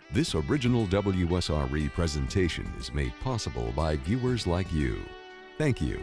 This original WSRE presentation is made possible by viewers like you. Thank you.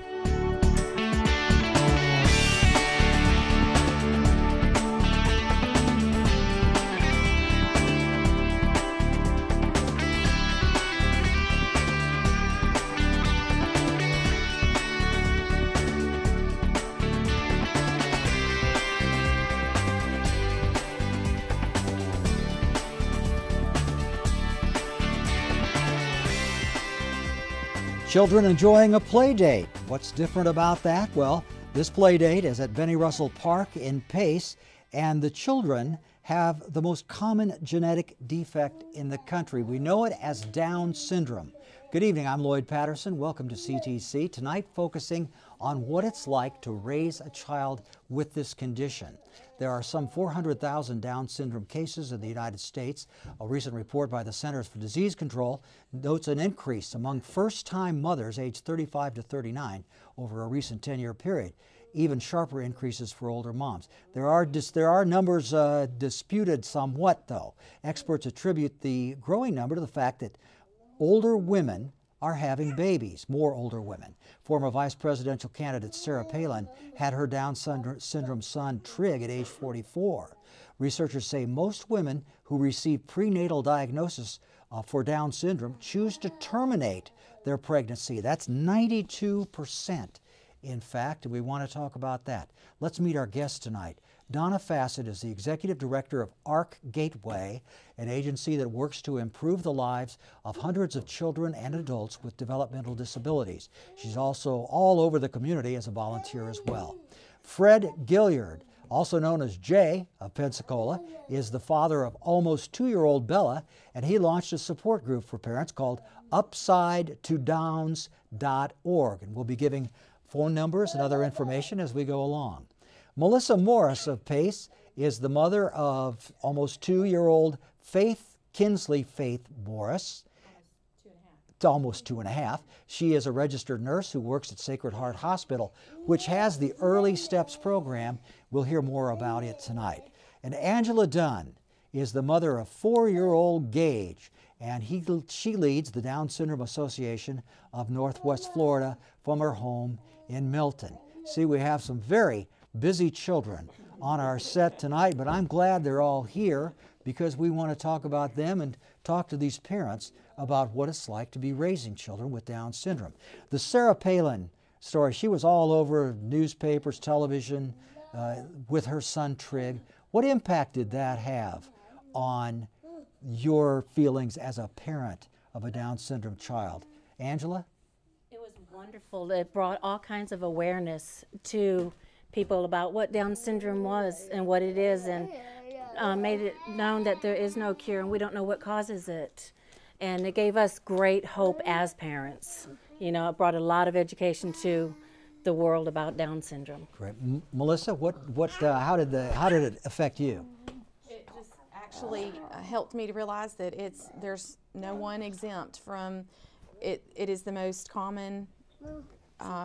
Children enjoying a play date. What's different about that? Well, this play date is at Benny Russell Park in Pace, and the children have the most common genetic defect in the country. We know it as Down syndrome. Good evening, I'm Lloyd Patterson. Welcome to CTC. Tonight focusing on what it's like to raise a child with this condition. There are some 400,000 Down syndrome cases in the United States. A recent report by the Centers for Disease Control notes an increase among first-time mothers aged 35 to 39 over a recent 10-year period. Even sharper increases for older moms. There are numbers disputed somewhat, though. Experts attribute the growing number to the fact that older women are having babies, more older women. Former vice presidential candidate Sarah Palin had her Down syndrome son Trig at age 44. Researchers say most women who receive prenatal diagnosis for Down syndrome choose to terminate their pregnancy. That's 92%. In fact, we want to talk about that. Let's meet our guest tonight. Donna Fassett is the executive director of ARC Gateway, an agency that works to improve the lives of hundreds of children and adults with developmental disabilities. She's also all over the community as a volunteer as well. Fred Gilliard, also known as Jay of Pensacola, is the father of almost 2-year-old Bella, and he launched a support group for parents called UpsideToDowns.org, and we'll be giving phone numbers and other information as we go along. Melissa Morris of Pace is the mother of almost 2-year-old Faith Kinsley Morris. Almost 2.5. She is a registered nurse who works at Sacred Heart Hospital, which has the Early Steps program. We'll hear more about it tonight. And Angela Dunn is the mother of 4-year-old Gage, and she leads the Down Syndrome Association of Northwest Florida from her home in Milton. See, we have some very busy children on our set tonight, but I'm glad they're all here because we want to talk about them and talk to these parents about what it's like to be raising children with Down syndrome. The Sarah Palin story, she was all over newspapers, television, with her son Trig. What impact did that have on your feelings as a parent of a Down syndrome child? Angela? It was wonderful. It brought all kinds of awareness to people about what Down syndrome was and what it is, and made it known that there is no cure and we don't know what causes it. And it gave us great hope as parents. You know, it brought a lot of education to the world about Down syndrome. Great. Melissa, how did it affect you? It just actually helped me to realize that there's no one exempt from it. It is the most common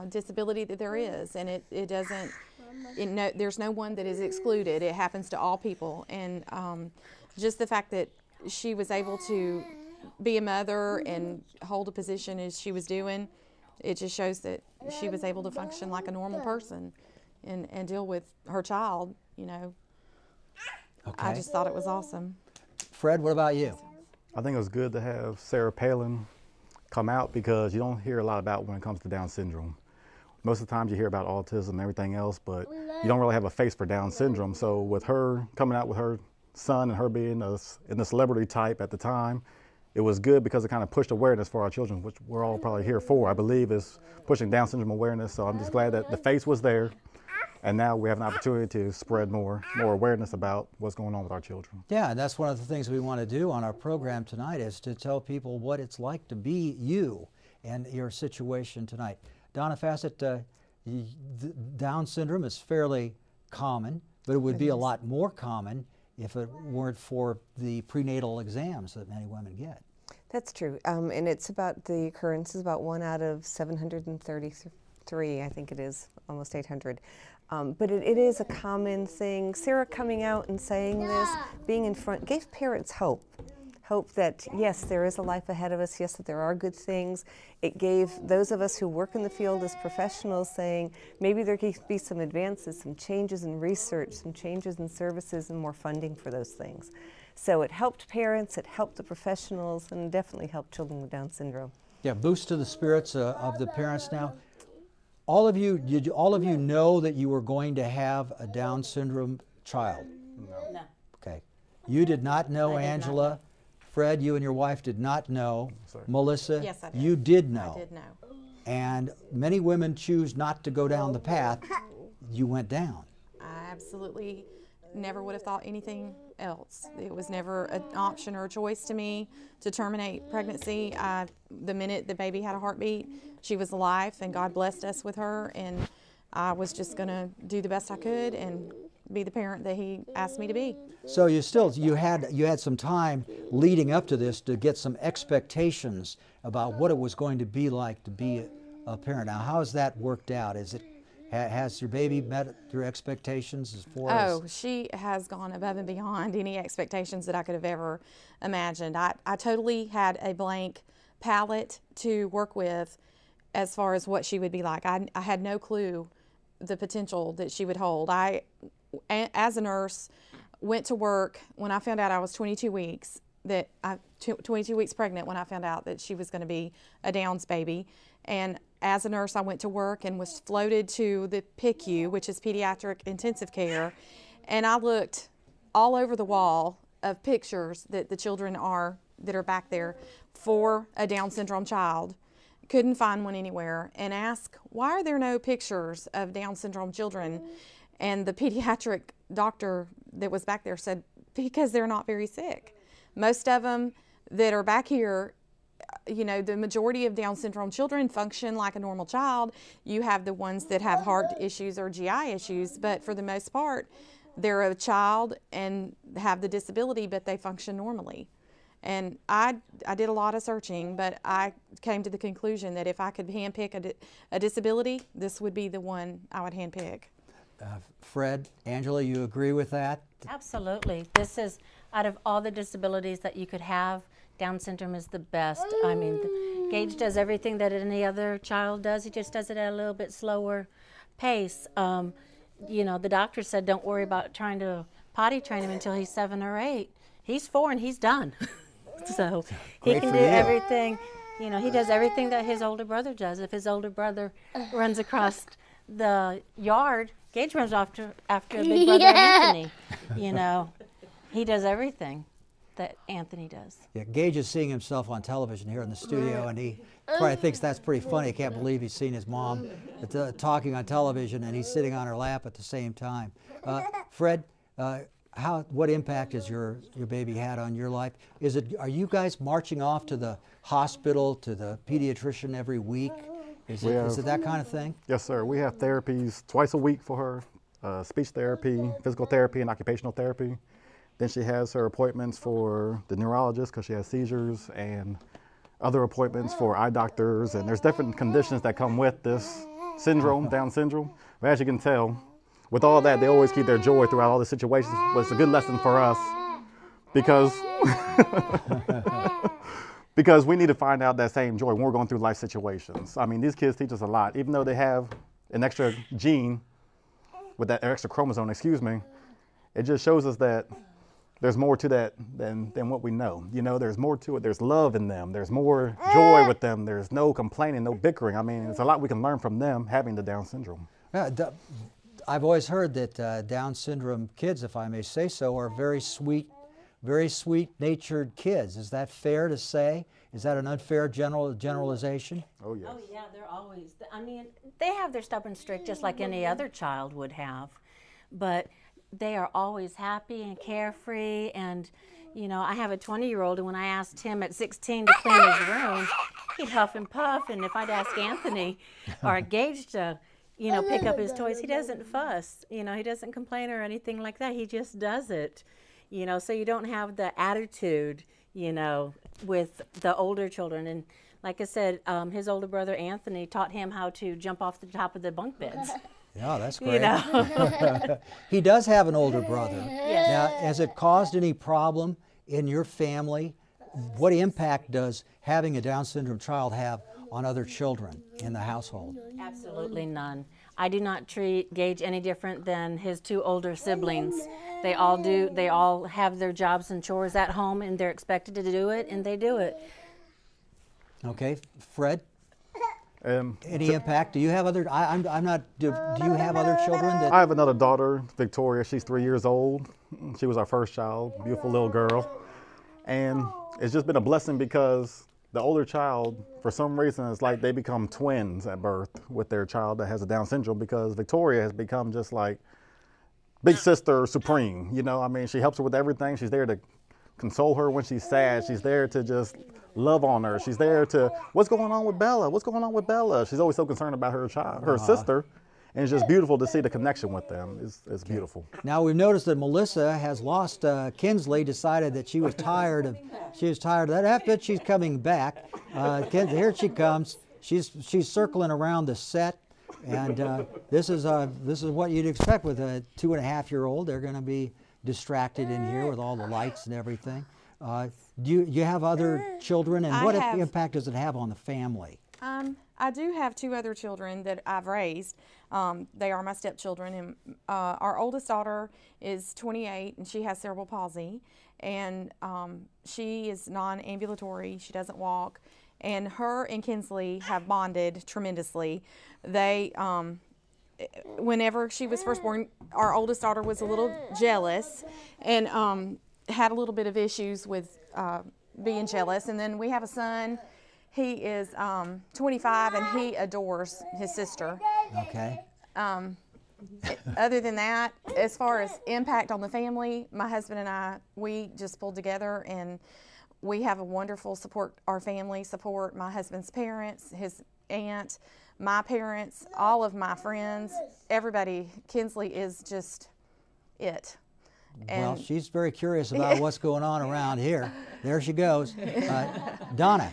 disability that there is, and there's no one that is excluded. It happens to all people, and just the fact that she was able to be a mother and hold a position as she was doing, it just shows that she was able to function like a normal person and deal with her child, you know. Okay. I just thought it was awesome. Fred, what about you? I think it was good to have Sarah Palin come out because you don't hear a lot about when it comes to Down syndrome. Most of the times you hear about autism and everything else, but you don't really have a face for Down syndrome. So with her coming out with her son and her being in the celebrity type at the time, it was good because it kind of pushed awareness for our children, which we're all probably here for, I believe, is pushing Down syndrome awareness. So I'm just glad that the face was there, and now we have an opportunity to spread more awareness about what's going on with our children. Yeah, and that's one of the things we want to do on our program tonight is to tell people what it's like to be you and your situation tonight. Donna Fassett, Down syndrome is fairly common, but it would be a lot more common if it weren't for the prenatal exams that many women get. That's true, and the occurrence is about 1 out of 733, I think it is, almost 800. But it is a common thing. Sarah coming out and saying this, being in front, gave parents hope hope that, yes, there is a life ahead of us, yes, that there are good things. It gave those of us who work in the field as professionals saying maybe there could be some advances, some changes in research, some changes in services, and more funding for those things. So it helped parents, it helped the professionals, and definitely helped children with Down syndrome. Yeah, boost to the spirits of the parents now. All of you, did all of you know that you were going to have a Down syndrome child? No. Okay. You did not know, I did not Angela. know. Fred, you and your wife did not know. Sorry. Melissa, Yes, I did. you did know. I did know. And many women choose not to go down the path. You went down. I absolutely never would have thought anything else. It was never an option or a choice to me to terminate pregnancy. The minute the baby had a heartbeat, she was alive, and God blessed us with her, and I was just going to do the best I could and be the parent that He asked me to be. So you had some time leading up to this to get some expectations about what it was going to be like to be a parent. Now, how has that worked out? Has your baby met your expectations as far as? Oh, she has gone above and beyond any expectations that I could have ever imagined. I totally had a blank palette to work with as far as what she would be like. I had no clue the potential that she would hold. I, as a nurse, went to work when I found out I was 22 weeks, 22 weeks pregnant when I found out that she was going to be a Downs baby. And as a nurse, I went to work and was floated to the PICU, which is Pediatric Intensive Care, and I looked all over the wall of pictures that the children that are back there for a Down syndrome child. Couldn't find one anywhere, and asked, why are there no pictures of Down syndrome children? And the pediatric doctor that was back there said, because they're not very sick. Most of them that are back here, you know, the majority of Down syndrome children function like a normal child. You have the ones that have heart issues or GI issues, but for the most part, they're a child and have the disability, but they function normally. And I did a lot of searching, but I came to the conclusion that if I could handpick a disability, this would be the one I would handpick. Fred, Angela, you agree with that? Absolutely. This is, out of all the disabilities that you could have, Down syndrome is the best. I mean, Gage does everything that any other child does. He just does it at a little bit slower pace. You know, the doctor said don't worry about trying to potty train him until he's 7 or 8. He's 4 and he's done. So he can do everything. You know, he does everything that his older brother does. If his older brother runs across the yard, Gage runs after big brother Anthony. You know, he does everything that Anthony does. Yeah, Gage is seeing himself on television here in the studio, and he probably thinks that's pretty funny. He can't believe he's seen his mom talking on television, and he's sitting on her lap at the same time. Fred, what impact has your baby had on your life? Are you guys marching off to the hospital, to the pediatrician every week? Is it that kind of thing? Yes, sir. We have therapies twice a week for her, speech therapy, physical therapy, and occupational therapy. Then she has her appointments for the neurologist because she has seizures, and other appointments for eye doctors. And there's different conditions that come with this syndrome, Down syndrome. But as you can tell, with all that, they always keep their joy throughout all the situations. But it's a good lesson for us because because we need to find out that same joy when we're going through life situations. I mean, these kids teach us a lot. Even though they have an extra gene with that extra chromosome, it just shows us that there's more to that than what we know. You know, there's more to it. There's love in them. There's more joy with them. There's no complaining, no bickering. I mean, it's a lot we can learn from them having the Down syndrome. I've always heard that Down syndrome kids, if I may say so, are very sweet-natured kids. Is that fair to say? Is that an unfair generalization? Oh, yes. Oh, yeah, they're always, I mean, they have their stubborn streak just like any other child would have, but they are always happy and carefree. And, you know, I have a 20-year-old, and when I asked him at 16 to clean his room, he'd huff and puff. And if I'd ask Anthony or Gage to, you know, pick up his toys, he doesn't fuss. You know, he doesn't complain or anything like that. He just does it. You know, so you don't have the attitude, you know, with the older children. And like I said, his older brother Anthony taught him how to jump off the top of the bunk beds. Yeah, that's great. You know? He does have an older brother. Yes. Now, has it caused any problem in your family what impact does having a Down syndrome child have on other children in the household? Absolutely none. I do not treat Gage any different than his two older siblings. They all have their jobs and chores at home, and they're expected to do it, and they do it. Okay, Fred? Any impact? Do you have other, do you have other children that? I have another daughter, Victoria. She's 3 years old. She was our first child, beautiful little girl. And it's just been a blessing because the older child, for some reason, it's like they become twins at birth with their child that has a Down syndrome, because Victoria has become just like big sister supreme. You know, I mean, she helps her with everything. She's there to console her when she's sad. She's there to just love on her. She's there to, what's going on with Bella? What's going on with Bella? She's always so concerned about her child, her sister. And it's just beautiful to see the connection with them. It's beautiful. Now we've noticed that Melissa has lost Kinsley, decided that she was tired of that. After she's coming back. Here she comes. She's circling around the set, and this is what you'd expect with a 2.5-year-old. They're going to be distracted in here with all the lights and everything. Do you have other children, and what impact does it have on the family? I do have 2 other children that I've raised. They are my stepchildren, and our oldest daughter is 28, and she has cerebral palsy, and she is non-ambulatory. She doesn't walk, and her and Kinsley have bonded tremendously. They, whenever she was first born, our oldest daughter was a little jealous, and had a little bit of issues with being jealous, and then we have a son. He is 25, and he adores his sister. Okay. Other than that, as far as impact on the family, my husband and I, we just pulled together, and we have a wonderful support. Our family support my husband's parents, his aunt, my parents, all of my friends, everybody. Kinsley is just it. Well, she's very curious about what's going on around here. There she goes. Donna.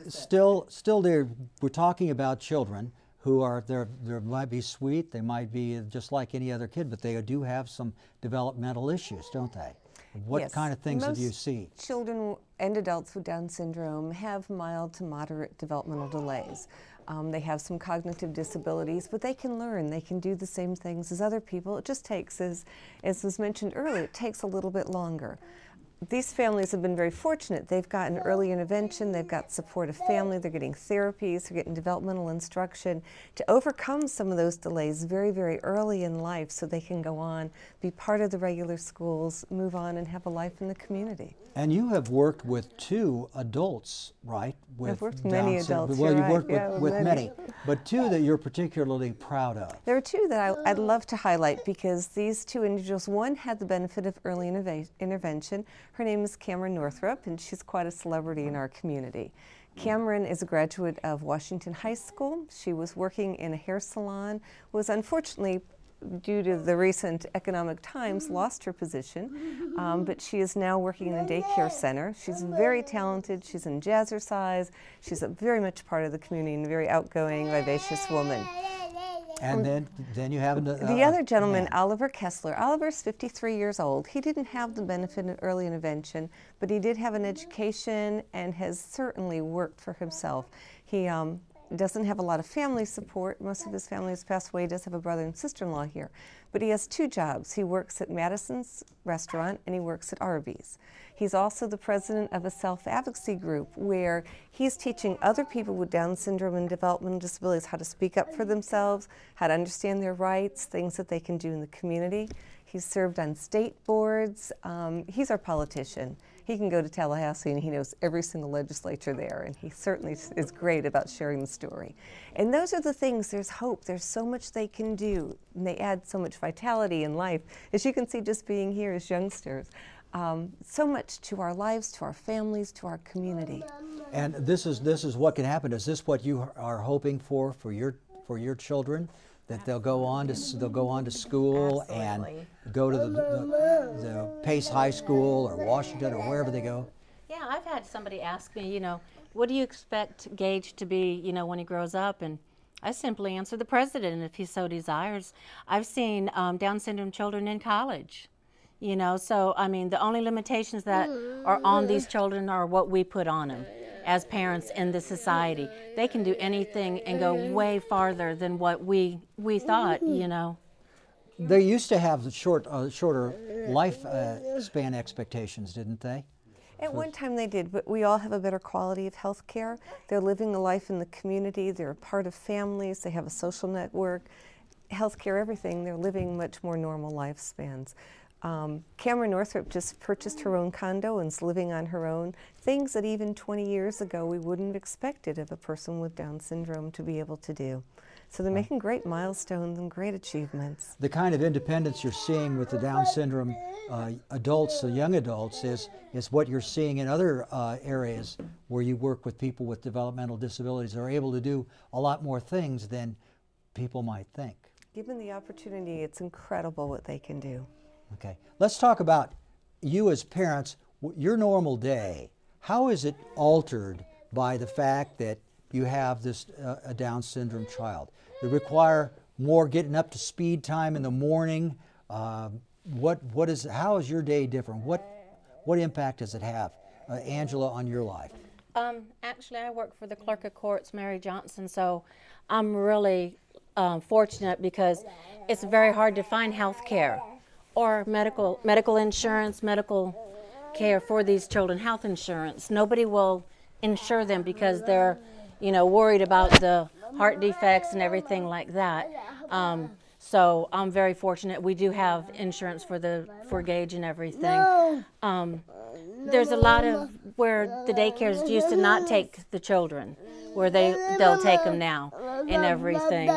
Still, we're talking about children who are, they might be sweet, they might be just like any other kid, but they do have some developmental issues, don't they? What kind of things have you seen? Children and adults with Down syndrome have mild to moderate developmental delays. They have some cognitive disabilities, but they can learn. They can do the same things as other people. It just takes, as was mentioned earlier, it takes a little bit longer. These families have been very fortunate. They've gotten early intervention, they've got supportive family, they're getting therapies, they're getting developmental instruction to overcome some of those delays very, very early in life so they can go on, be part of the regular schools, move on and have a life in the community. And you have worked with 2 adults, right? I've worked with many adults. Well, you've worked with many, but 2 that you're particularly proud of. There are 2 that I'd love to highlight because these 2 individuals, one had the benefit of early intervention. Her name is Cameron Northrup, and she's quite a celebrity in our community. Cameron is a graduate of Washington High School. She was working in a hair salon, was unfortunately, due to the recent economic times, lost her position, but she is now working in a daycare center. She's very talented, she's in jazzercise, she's very much part of the community and a very outgoing, vivacious woman. And then you have the other gentleman, Oliver Kessler. Oliver's 53 years old. He didn't have the benefit of early intervention, but he did have an education and has certainly worked for himself. He doesn't have a lot of family support. Most of his family has passed away. He does have a brother and sister-in-law here. But he has 2 jobs. He works at Madison's restaurant and he works at Arby's. He's also the president of a self-advocacy group where he's teaching other people with Down syndrome and developmental disabilities how to speak up for themselves, how to understand their rights, things that they can do in the community. He's served on state boards. He's our politician. He can go to Tallahassee and he knows every single legislature there, and he certainly is great about sharing the story. And those are the things, there's hope, there's so much they can do, and they add so much vitality in life. As you can see just being here as youngsters, so much to our lives, to our families, to our community. And this is what can happen. Is this what you are hoping for your children? That they'll go on to school and go to the Pace High School or Washington or wherever they go? Yeah, I've had somebody ask me, what do you expect Gage to be, when he grows up? And I simply answer the president if he so desires. I've seen Down syndrome children in college. You know, so I mean, the only limitations that are on these children are what we put on them as parents in the society. They can do anything and go way farther than what we thought, you know. They used to have the shorter life span expectations, didn't they? At one time they did, but we all have a better quality of health care. They're living a life in the community, they're a part of families, they have a social network, health care, everything. They're living much more normal lifespans. Cameron Northrup just purchased her own condo and is living on her own. Things that even 20 years ago we wouldn't have expected of a person with Down syndrome to be able to do. So they're making great milestones and great achievements. The kind of independence you're seeing with the Down syndrome adults, the young adults, is what you're seeing in other areas where you work with people with developmental disabilities. They're able to do a lot more things than people might think. Given the opportunity, it's incredible what they can do. Okay, let's talk about you as parents, your normal day. How is it altered by the fact that you have this a Down syndrome child? They require more getting up to speed time in the morning. How is your day different? What impact does it have, Angela, on your life? Actually, I work for the Clerk of Courts, Mary Johnson, so I'm really fortunate because it's very hard to find health care or medical insurance, medical care for these children, health insurance. Nobody will insure them because they're, you know, worried about the heart defects and everything like that. So I'm very fortunate. We do have insurance for Gage and everything. There's a lot of where the daycares used to not take the children, where they'll take them now and everything.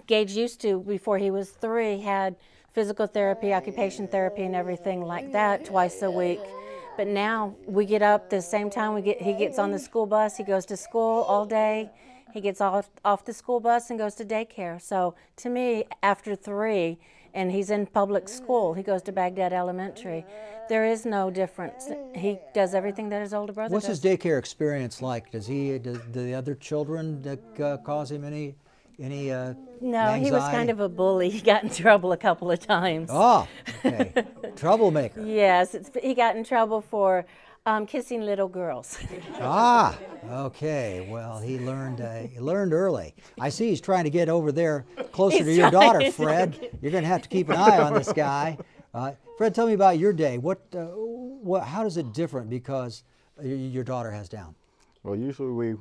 Gage used to, before he was 3, had physical therapy, occupation therapy, and everything like that twice a week. But now we get up the same time he gets on the school bus, he goes to school all day, he gets off the school bus and goes to daycare. So to me, after 3, and he's in public school, he goes to Baghdad Elementary, there is no difference. He does everything that his older brother What's does. his daycare experience like? Do the other children cause him any No, anxiety? he was kind of a bully. He got in trouble a couple of times. Oh, okay. Troublemaker. Yes, he got in trouble for kissing little girls. Ah, okay. Well, he learned early. I see he's trying to get over there closer to your daughter, Fred. You're going to have to keep an eye on this guy. Fred, tell me about your day. How does it different because your daughter has Down? Well, usually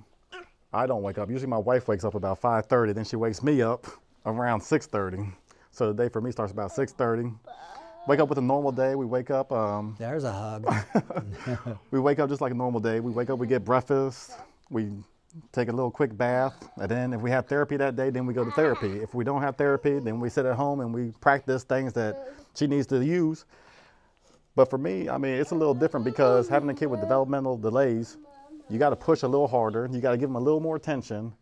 I don't wake up. Usually my wife wakes up about 5:30, then she wakes me up around 6:30. So the day for me starts about 6:30. Wake up with a normal day. We wake up. There's a hug. We wake up just like a normal day. We wake up, we get breakfast, we take a little quick bath, and then if we have therapy that day, then we go to therapy. If we don't have therapy, then we sit at home and we practice things that she needs to use. But for me, I mean, it's a little different because having a kid with developmental delays, you got to push a little harder. You got to give them a little more attention.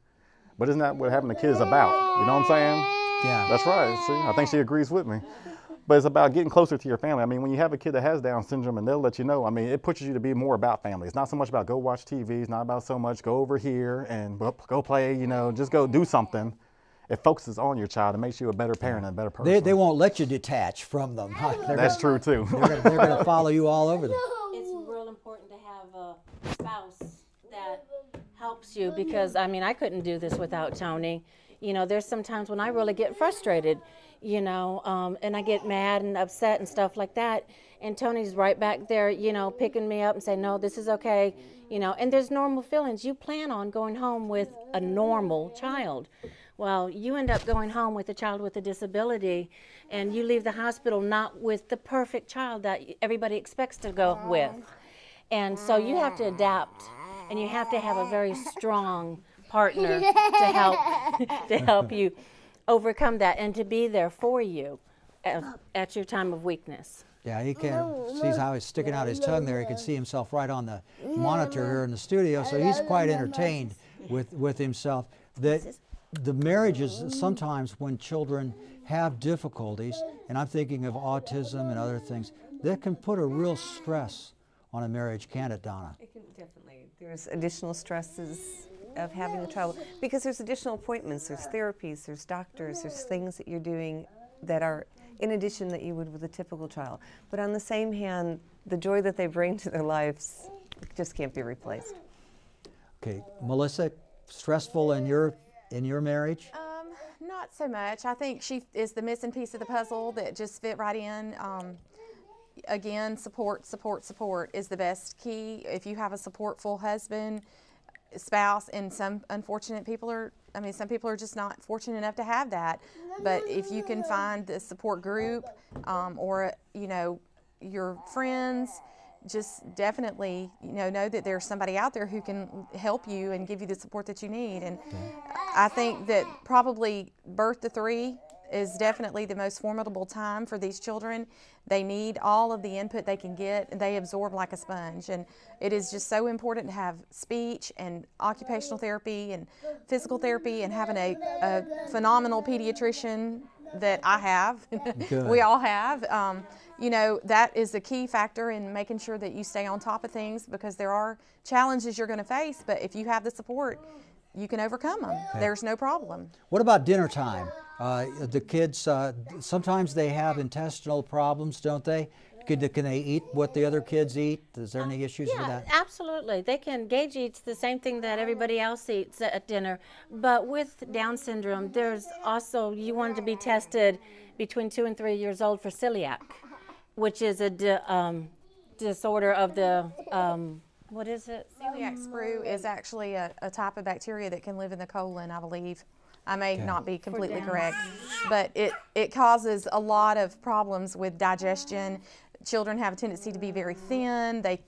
But isn't that what having a kid is about? You know what I'm saying? Yeah. That's right. See, I think she agrees with me. But it's about getting closer to your family. I mean, when you have a kid that has Down syndrome and they'll let you know, I mean, it pushes you to be more about family. It's not so much about go watch TV. It's not about so much go over here and go play, you know, just go do something. It focuses on your child and makes you a better parent and a better person. They won't let you detach from them. That's true, too. They're going to follow you all over them. It's real important to have a spouse that helps you because, I mean, I couldn't do this without Tony. You know, there's some times when I really get frustrated, you know, and I get mad and upset and stuff like that. And Tony's right back there, you know, picking me up and saying, no, this is okay, you know. And there's normal feelings. You plan on going home with a normal child. Well, you end up going home with a child with a disability, and you leave the hospital not with the perfect child that everybody expects to go with. And so you have to adapt, and you have to have a very strong partner to help you overcome that and to be there for you at your time of weakness. Yeah, he sees how he's sticking out his tongue there. He can see himself right on the monitor here in the studio, so he's quite entertained with himself. The marriages, sometimes when children have difficulties, and I'm thinking of autism and other things, that can put a real stress on a marriage, can't it, Donna? It can definitely. There's additional stresses of having a child because there's additional appointments, there's therapies, there's doctors, there's things that you're doing that are in addition that you would with a typical child. But on the same hand, the joy that they bring to their lives just can't be replaced. Okay, Melissa, stressful in your marriage? Not so much. I think she is the missing piece of the puzzle that just fit right in. Again, support is the best key. If you have a supportful husband, spouse, and some unfortunate people are, some people are just not fortunate enough to have that. But if you can find the support group or, your friends, just definitely, know that there's somebody out there who can help you and give you the support that you need. And I think that probably birth to 3 is definitely the most formidable time for these children. They need all of the input they can get, and they absorb like a sponge. And it is just so important to have speech and occupational therapy and physical therapy, and having a phenomenal pediatrician that I have, we all have. That is a key factor in making sure that you stay on top of things, because there are challenges you're going to face, but if you have the support, you can overcome them. Okay. There's no problem. What about dinner time? The kids, sometimes they have intestinal problems, don't they? Can they eat what the other kids eat? Is there any issues with that? Absolutely. Gage eats the same thing that everybody else eats at dinner. But with Down syndrome, there's also, you want to be tested between 2 and 3 years old for celiac, which is a disorder of the, what is it? Celiac sprue is actually a type of bacteria that can live in the colon, I believe. I may not be completely correct, but it causes a lot of problems with digestion. Children have a tendency to be very thin. They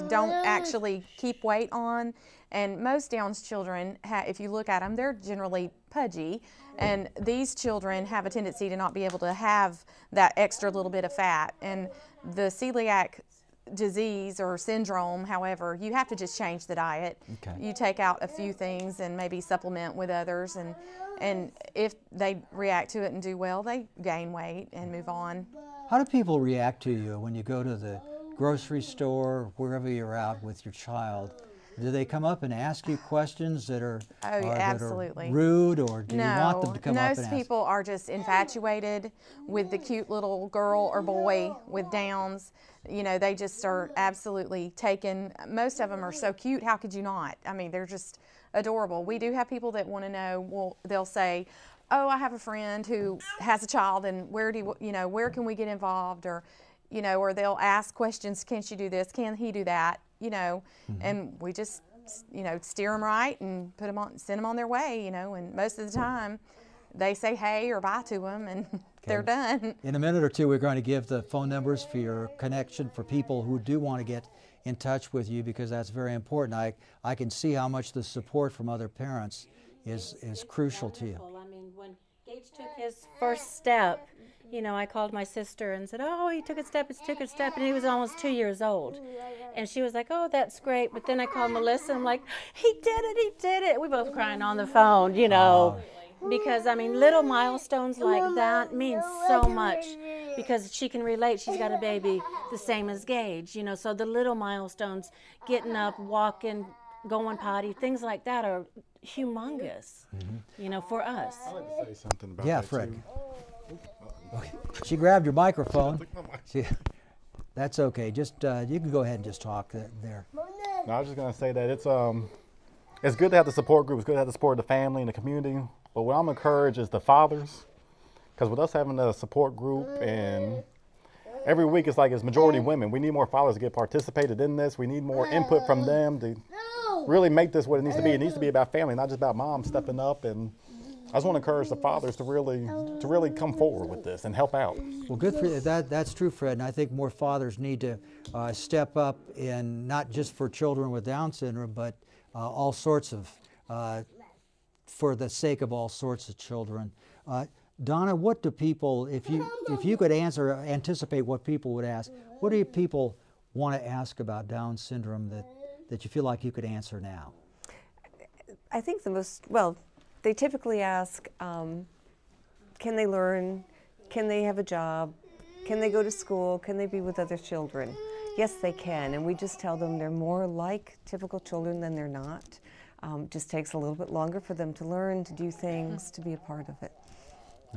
don't actually keep weight on. And most Down's children, if you look at them, they're generally pudgy. And these children have a tendency to not be able to have that extra little bit of fat. And the celiac disease or syndrome, however, you have to just change the diet. Okay. You take out a few things and maybe supplement with others, and if they react to it and do well, they gain weight and move on. How do people react to you when you go to the grocery store, wherever you're out with your child? Do they come up and ask you questions that are, absolutely. That are rude, or do you want them to come up and ask? Most people are just infatuated with the cute little girl or boy with Downs. They just are absolutely taken. Most of them are so cute, how could you not? They're just adorable. We do have people that want to know, well, they'll say, oh, I have a friend who has a child, and where can we get involved? Or, or they'll ask questions, can she do this? Can he do that? And we just, steer them right and put them on, send them on their way, and most of the time they say hey or bye to them, and they're done. In a minute or two, we're going to give the phone numbers for your connection for people who do want to get in touch with you, because that's very important. I can see how much the support from other parents is crucial to you. When Gage took his first step, I called my sister and said, oh, he took a step, and he was almost 2 years old. And she was like, oh, that's great. But then I called Melissa, and I'm like, he did it. We both crying on the phone, because, little milestones like that mean so much, because she can relate. She's got a baby the same as Gage, so the little milestones, getting up, walking, going potty, things like that are humongous, for us. I'd like to say something about that, Fred. too. Okay. She grabbed your microphone. That's okay. Just you can go ahead and just talk there. No, I was just going to say that it's good to have the support group. It's good to have the support of the family and the community. But what I'm encouraged is the fathers, because with us having a support group, and every week it's majority women. We need more fathers to get participated in this. We need more input from them to really make this what it needs to be. It needs to be about family, not just about mom stepping up. And I just want to encourage the fathers to really come forward with this and help out. Well, good for you. That's true, Fred. And I think more fathers need to step up, in not just for children with Down syndrome, but all sorts of, for the sake of all sorts of children. Donna, what do people, if you could anticipate what people would ask, what do people want to ask about Down syndrome that you feel like you could answer now? I think they typically ask, can they learn? Can they have a job? Can they go to school? Can they be with other children? Yes, they can, and we just tell them they're more like typical children than they're not. Just takes a little bit longer for them to learn, to do things, to be a part of it.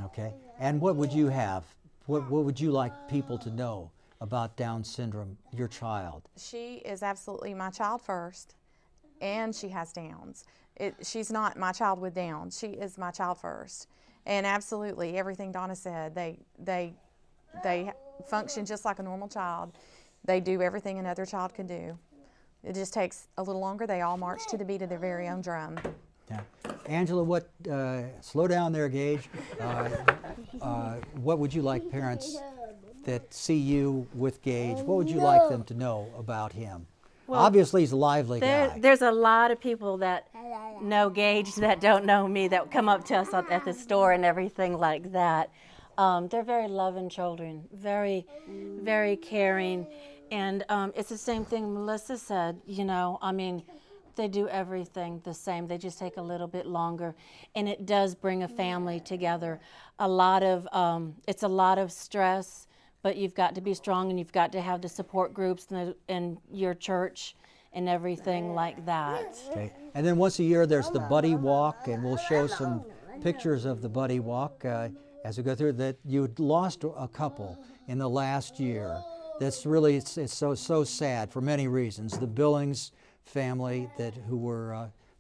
Okay. And what would you have? What would you like people to know about Down syndrome, your child? She is absolutely my child first, and she has Downs. She's not my child with Downs. She is my child first. And absolutely, everything Donna said, they function just like a normal child. They do everything another child can do. It just takes a little longer. They all march to the beat of their very own drum. Yeah. Angela, slow down there, Gage. What would you like parents that see you with Gage, what would you like them to know about him? Well, obviously, he's a lively guy. There's a lot of people that know Gage that don't know me that come up to us at the store and everything like that. They're very loving children, very, very caring. And it's the same thing Melissa said, you know, I mean, they do everything the same. They just take a little bit longer. And it does bring a family together. It's a lot of stress, but you've got to be strong and you've got to have the support groups in your church and everything like that. Okay. And then once a year there's the Buddy Walk, and we'll show some pictures of the Buddy Walk as we go through that. You lost a couple in the last year. That's really, it's so sad for many reasons. The Billings family the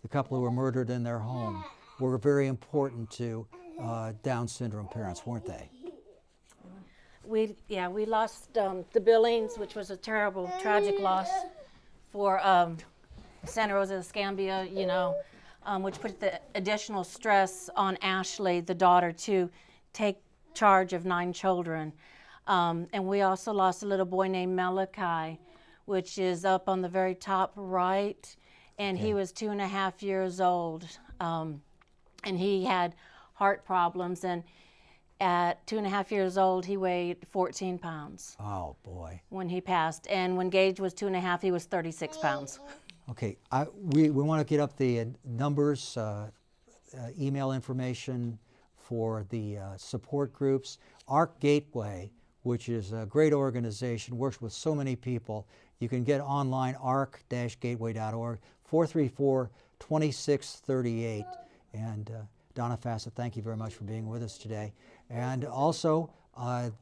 couple who were murdered in their home were very important to Down syndrome parents, weren't they? We lost the Billings, which was a terrible, tragic loss for Santa Rosa Escambia, you know, which put the additional stress on Ashley, the daughter, to take charge of 9 children. And we also lost a little boy named Malachi, which is up on the very top right, and he was 2.5 years old, and he had heart problems, and at 2.5 years old, he weighed 14 pounds. Oh, boy. When he passed. And when Gage was 2.5, he was 36 pounds. Okay, we want to get up the numbers, email information for the support groups. ARC Gateway, which is a great organization, works with so many people. You can get online, arc-gateway.org, 434-2638. And Donna Fassett, thank you very much for being with us today. And also,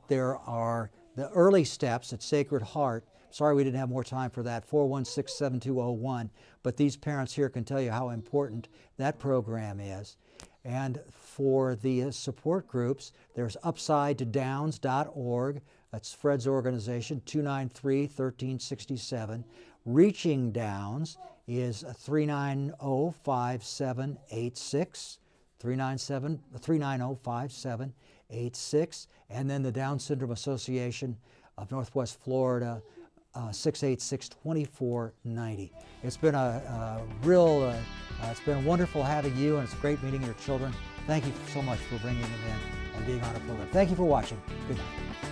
there are the early steps at Sacred Heart. Sorry we didn't have more time for that, 416-7201. But these parents here can tell you how important that program is. And for the support groups, there's UpsideToDowns.org. That's Fred's organization, 293-1367. Reaching Downs is 390-5786. 390-5786, and then the Down Syndrome Association of Northwest Florida, 686-2490. It's been it's been wonderful having you, and it's great meeting your children. Thank you so much for bringing them in and being on our program. Thank you for watching. Good night.